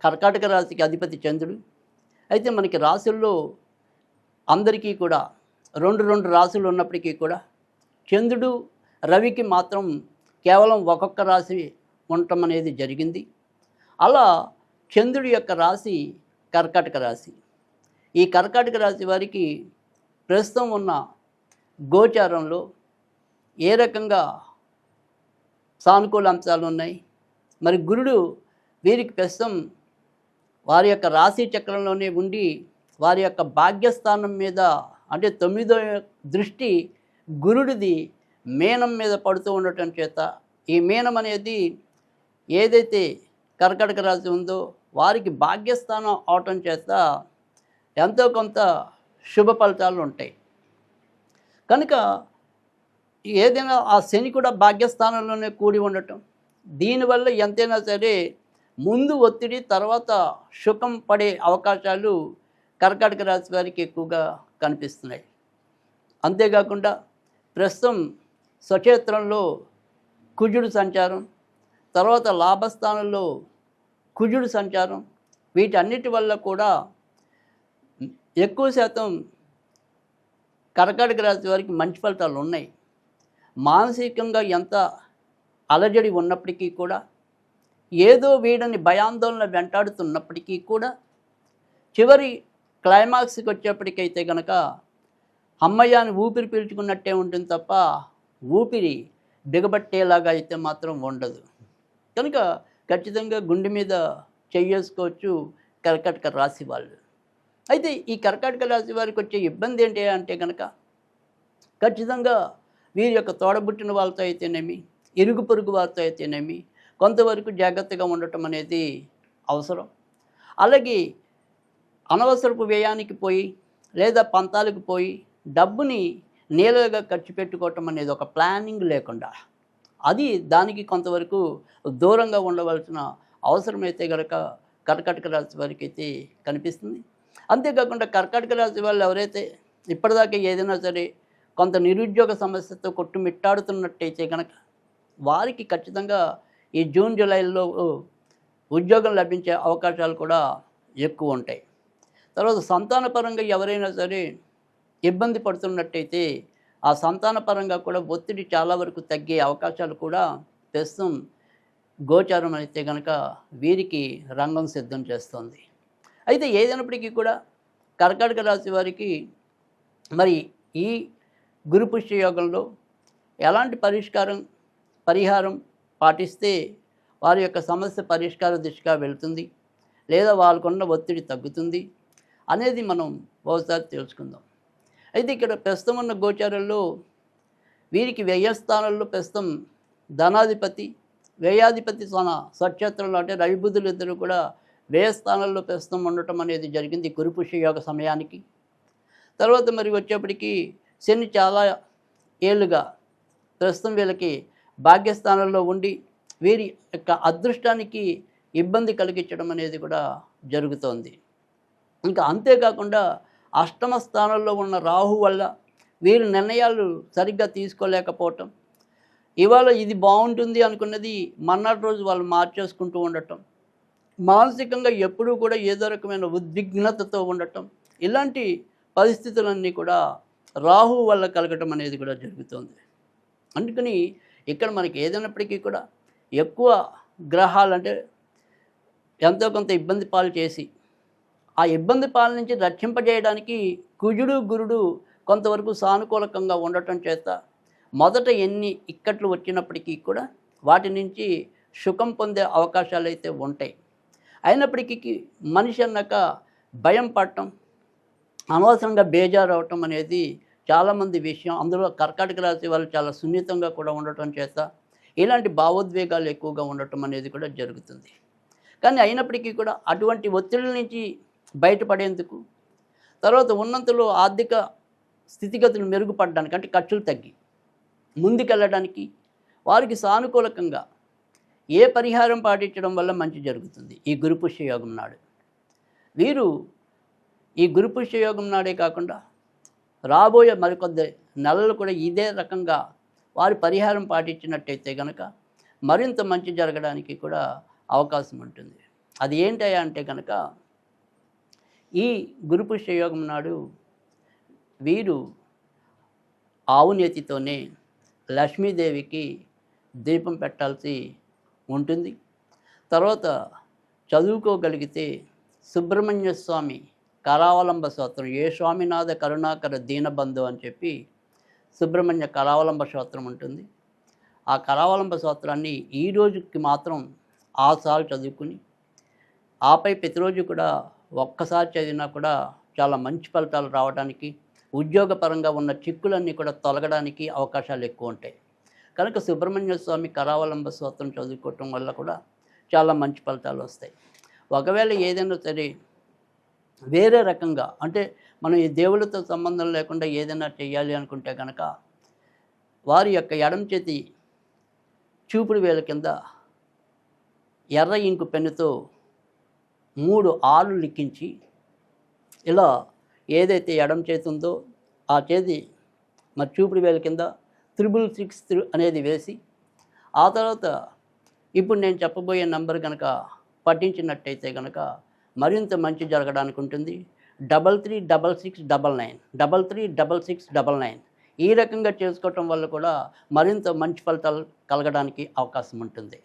కర్కాటక రాశికి అధిపతి చంద్రుడు. అయితే మనకి రాశుల్లో అందరికీ కూడా రెండు రెండు రాశులు ఉన్నప్పటికీ కూడా చంద్రుడు రవికి మాత్రం కేవలం ఒక్కొక్క రాశి ఉండటం అనేది జరిగింది. అలా చంద్రుడి యొక్క రాశి కర్కాటక రాశి. ఈ కర్కాటక రాశి వారికి ప్రస్తుతం ఉన్న గోచారంలో ఏ రకంగా సానుకూల అంశాలు ఉన్నాయి, మరి గురుడు వీరికి ప్రస్తుతం వారి యొక్క రాశి చక్రంలోనే ఉండి వారి యొక్క భాగ్యస్థానం మీద అంటే 9వ దృష్టి గురుడిది మీనం మీద పడుతూ ఉండటం చేత ఈ మీనం అనేది ఏదైతే కర్కాటక రాశి ఉందో వారికి భాగ్యస్థానం అవటం చేత ఎంతో కొంత శుభ ఫలితాలు ఉంటాయి. కనుక ఏదైనా ఆ శని కూడా భాగ్యస్థానంలోనే కూడి ఉండటం, దీనివల్ల ఎంతైనా సరే ముందు ఒత్తిడి తర్వాత సుఖం పడే అవకాశాలు కర్కాటక రాశి వారికి ఎక్కువగా కనిపిస్తున్నాయి. అంతేకాకుండా ప్రస్తుతం స్వక్షేత్రంలో కుజుడు సంచారం, తర్వాత లాభస్థానంలో కుజుడు సంచారం, వీటన్నిటి వల్ల కూడా ఎక్కువ శాతం కర్కాటక రాశి వారికి మంచి ఫలితాలు ఉన్నాయి. మానసికంగా ఎంత అలజడి ఉన్నప్పటికీ కూడా, ఏదో వీడని భయాందోళన వెంటాడుతున్నప్పటికీ కూడా చివరి క్లైమాక్స్కి వచ్చేప్పటికైతే కనుక అమ్మయ్య అని ఊపిరి పీల్చుకున్నట్టే ఉంటుంది తప్ప ఊపిరి బిగబట్టేలాగా అయితే మాత్రం ఉండదు. కనుక ఖచ్చితంగా గుండె మీద చెయ్యేసుకోవచ్చు కర్కాటక రాశి వాళ్ళు. అయితే ఈ కర్కాటక రాశి వారికి వచ్చే ఇబ్బంది ఏంటి అంటే కనుక ఖచ్చితంగా వీరి యొక్క తోడబుట్టిన వాళ్ళతో అయితేనేమి, ఇరుగు పొరుగు వారితో అయితేనేమి కొంతవరకు జాగ్రత్తగా ఉండటం అనేది అవసరం. అలాగే అనవసరపు వ్యయానికి పోయి లేదా పంతాలకు పోయి డబ్బుని నేలగా ఖర్చు పెట్టుకోవటం అనేది ఒక ప్లానింగ్ లేకుండా అది దానికి కొంతవరకు దూరంగా ఉండవలసిన అవసరమైతే కనుక కర్కాటక రాశి వారికి అయితే కనిపిస్తుంది. అంతేకాకుండా కర్కాటక రాశి వాళ్ళు ఎవరైతే ఇప్పటిదాకా ఏదైనా సరే కొంత నిరుద్యోగ సమస్యతో కొట్టుమిట్టాడుతున్నట్టయితే కనుక వారికి ఖచ్చితంగా ఈ జూన్ జూలైలో ఉద్యోగం లభించే అవకాశాలు కూడా ఎక్కువ ఉంటాయి. తర్వాత సంతానపరంగా ఎవరైనా సరే ఇబ్బంది పడుతున్నట్టయితే ఆ సంతానపరంగా కూడా ఒత్తిడి చాలా వరకు తగ్గే అవకాశాలు కూడా ప్రస్తుతం గోచారం అయితే కనుక వీరికి రంగం సిద్ధం చేస్తుంది. అయితే ఏదైనప్పటికీ కూడా కర్కాటక రాశి వారికి మరి ఈ గురు పుష్య యోగంలో ఎలాంటి పరిహారం పాటిస్తే వారి యొక్క సమస్య పరిష్కార దిశగా వెళ్తుంది లేదా వాళ్ళకున్న ఒత్తిడి తగ్గుతుంది అనేది మనం ఒకసారి తెలుసుకుందాం. అయితే ఇక్కడ ప్రస్తుతం ఉన్న గోచారంలో వీరికి వ్యయస్థానంలో ప్రస్తుతం ధనాధిపతి వ్యయాధిపతి స్వక్షేత్రంలో అంటే రవిబుధులు ఇద్దరు కూడా వ్యయస్థానంలో ప్రస్తుతం ఉండటం అనేది జరిగింది గురు పుష్య యోగ సమయానికి. తర్వాత మరి వచ్చేప్పటికి శని చాలా ఏళ్ళుగా ప్రస్తుతం వీళ్ళకి భాగ్యస్థానంలో ఉండి వీరి యొక్క అదృష్టానికి ఇబ్బంది కలిగించడం అనేది కూడా జరుగుతోంది. ఇంకా అంతేకాకుండా అష్టమ స్థానంలో ఉన్న రాహు వల్ల వీరి నిర్ణయాలు సరిగ్గా తీసుకోలేకపోవటం, ఇవాళ ఇది బాగుంటుంది అనుకున్నది మర్నాటి రోజు వాళ్ళు మార్చేసుకుంటూ ఉండటం, మానసికంగా ఎప్పుడూ కూడా ఏదో రకమైన ఉద్విగ్నతతో ఉండటం, ఇలాంటి పరిస్థితులన్నీ కూడా రాహు వల్ల కలగటం అనేది కూడా జరుగుతుంది. అందుకని ఇక్కడ మనకి ఏదైనప్పటికీ కూడా ఎక్కువ గ్రహాలు అంటే ఎంతో కొంత ఇబ్బంది పాలు చేసి ఆ ఇబ్బంది పాల నుంచి రక్షింపజేయడానికి కుజుడు గురుడు కొంతవరకు సానుకూలకంగా ఉండటం చేత మొదట ఎన్ని ఇక్కట్లు వచ్చినప్పటికీ కూడా వాటి నుంచి సుఖం పొందే అవకాశాలు అయితే ఉంటాయి. అయినప్పటికీ మనిషి అన్నాక భయం పడటం, అనవసరంగా బేజారు అవటం అనేది చాలామంది విషయం. అందులో కర్కాటక రాశి వాళ్ళు చాలా సున్నితంగా కూడా ఉండటం చేత ఇలాంటి భావోద్వేగాలు ఎక్కువగా ఉండటం అనేది కూడా జరుగుతుంది. కానీ అయినప్పటికీ కూడా అటువంటి ఒత్తిడి నుంచి బయటపడేందుకు తర్వాత ఉన్నంతలో ఆర్థిక స్థితిగతులు మెరుగుపడడానికి అంటే ఖర్చులు తగ్గి ముందుకెళ్ళడానికి వారికి సానుకూలకంగా ఏ పరిహారం పాటించడం వల్ల మంచి జరుగుతుంది ఈ గురు పుష్య యోగం నాడు. వీరు ఈ గురు పుష్య యోగం నాడే కాకుండా రాబోయే మరికొద్ది నెలలు కూడా ఇదే రకంగా వారి పరిహారం పాటించినట్టయితే కనుక మరింత మంచి జరగడానికి కూడా అవకాశం ఉంటుంది. అది ఏంటయ్యా అంటే కనుక ఈ గురు పుష్య యోగం నాడు వీరు ఆవు నేతితోనే లక్ష్మీదేవికి దీపం పెట్టాల్సి ఉంటుంది. తర్వాత చదువుకోగలిగితే సుబ్రహ్మణ్య స్వామి కరావలంబ స్తోత్రం, ఏ స్వామినాథ కరుణాకర దీనబంధు అని చెప్పి సుబ్రహ్మణ్య కరావలంబ స్తోత్రం ఉంటుంది. ఆ కరావలంబ స్తోత్రాన్ని ఈ రోజుకి మాత్రం 6 సార్లు చదువుకుని ఆపై ప్రతిరోజు కూడా ఒక్కసారి చదివినా కూడా చాలా మంచి ఫలితాలు రావడానికి, ఉద్యోగపరంగా ఉన్న చిక్కులన్నీ కూడా తొలగడానికి అవకాశాలు ఎక్కువ ఉంటాయి. కనుక సుబ్రహ్మణ్య స్వామి కరావలంబ స్తోత్రం చదువుకోవటం వల్ల కూడా చాలా మంచి ఫలితాలు వస్తాయి. ఒకవేళ ఏదైనా సరే వేరే రకంగా అంటే మనం ఈ దేవుళ్ళతో సంబంధం లేకుండా ఏదైనా చేయాలి అనుకుంటే కనుక వారి యొక్క ఎడమ చేతి చూపుడు వేల కింద ఎర్ర ఇంకు పెన్నుతో 3 ఆలు లిఖించి ఇలా ఏదైతే ఎడమ చేతి ఉందో ఆ చేతి మరి చూపుడు వేల కింద 666 అనేది వేసి ఆ తర్వాత ఇప్పుడు నేను చెప్పబోయే నంబర్ కనుక పఠించినట్టయితే కనుక మరింత మంచి జరగడానికి ఉంటుంది. 336699 336699 ఈ రకంగా చేసుకోవటం వల్ల కూడా మరింత మంచి ఫలితాలు కలగడానికి అవకాశం ఉంటుంది.